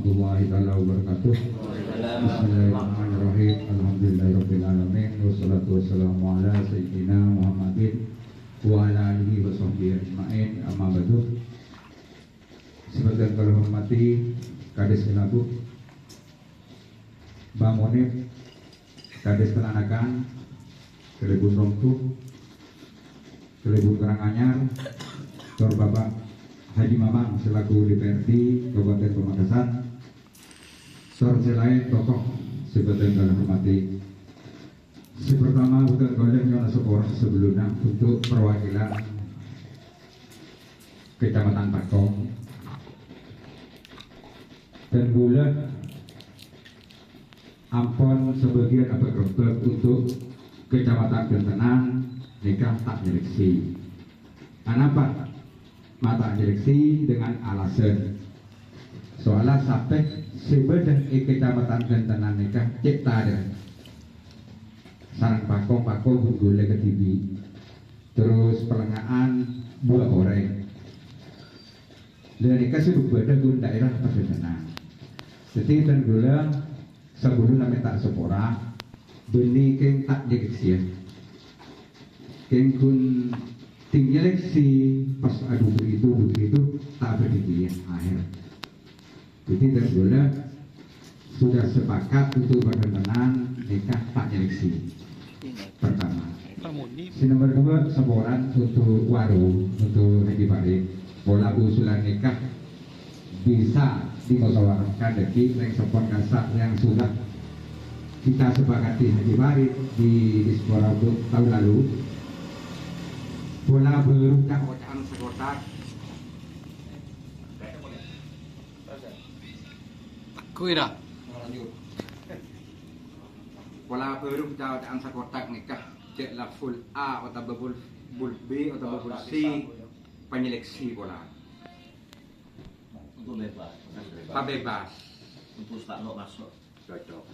warahmatullahi wabarakatuh. Bismillahirrahmanirrahim. Alhamdulillahirabbil alamin wassalatu wassalamu ala sayyidina Muhammadin wa ala alihi washabbihi ajmain. Amma ba'du. Sebagai yang hormati Kades Kelabu, Bang Monif, Kades Tenanakan, Kelebun Romtu, Kelebun Karanganyar, Dr. Bapak Haji Mamang selaku DPRD Kabupaten Pamekasan, serta lain tokoh sebagai yang hormati. Pertama bukan golek yang sekolah sebelumnya untuk perwakilan Kecamatan Pakong dan gula ampon sebagian apa gerobak untuk Kecamatan Gentenan nikah tak direksi. Kenapa mata direksi dengan alasan soalnya sampai sebenarnya Kecamatan Gentenan nikah cipta dan sarang pakong gula ke TV, terus pelengahan buah goreng dan nikah sih berbeda dengan daerah Gentenan. Jadi dan gula sebelum namanya tak sepora beli keng tak direksi keng kun tinggi leksi pas adu begitu tak berdiri akhir. Jadi dan gula sudah sepakat untuk berkenan nikah tak direksi pertama. Nomor dua seboran untuk warung untuk Haji Farid. Bola usulan nikah bisa dimusyawarahkan dari yang sepon kasak yang sudah kita sepakati Haji Farid di Dispora tahun lalu. Bola berukah ocahan sekotak kuira bola berukah ocahan sekotak nikah ceklah full A atau bubul B atau bubul C penyeleksi bola untuk bebas untuk tak masuk cocok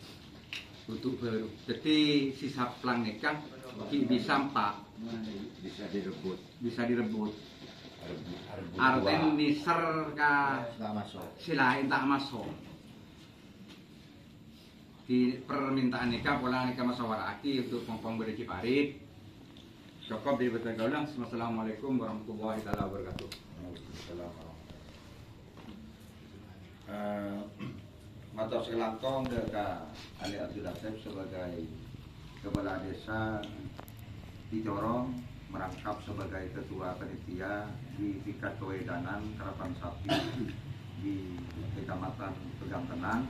untuk baru jadi sisa pelang nikah bisa empat bisa direbut arten niser ka silain tak masuk di permintaan nikah pola nikah musyawarati untuk pongpong berhaji Farid cukup di betul gaulang. Assalamualaikum warahmatullahi wabarakatuh. Matur selangkong dekat Ali Abdul Asep sebagai Kepala Desa di Corong merangkap sebagai Ketua Panitia di tingkat kewedanan karapan sapi di Kecamatan Pegang Tenang.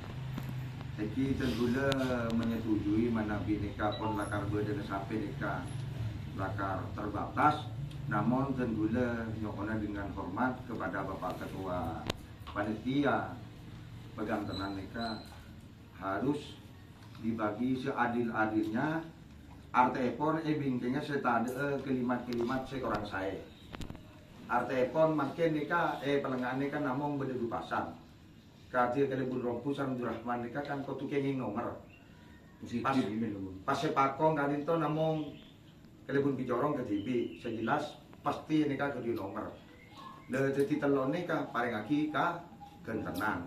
Jadi tentunya menyetujui mana bineka pun lakar berdana sampai nikah lakar terbatas. Namun tentunya nyokona dengan hormat kepada Bapak Ketua Panitia Pegang Tenang nikah harus dibagi seadil-adilnya. Artepon bingkingnya setade kelimat-kelimat seorang saya. Artepon makin nikah pelengahan nikah namun berdua pasang. Kadir Kelebun Rompu Sarang Durrahman nikah kan kau tukengin nomor. Pas sepakong kali itu namun Kelebun Bicorong ke TV sejelas pasti nikah ke di nomor. Le jadi telon nikah paling lagi ka Gentenan.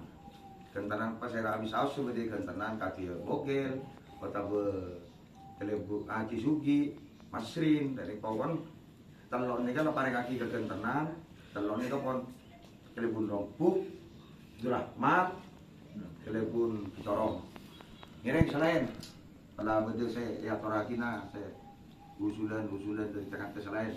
Gentenan pas saya habis aus sebagai Gentenan kadir bogel atau Kelebun Haji Sugi, Masrin dari Pawon telon ini kan paling kaki ke Gentenan, telon itu pun Kelebun Rompu, Durrahman, Kelebun Corong. Ini selain kalau betul saya ya torakina saya usulan dari tengah selain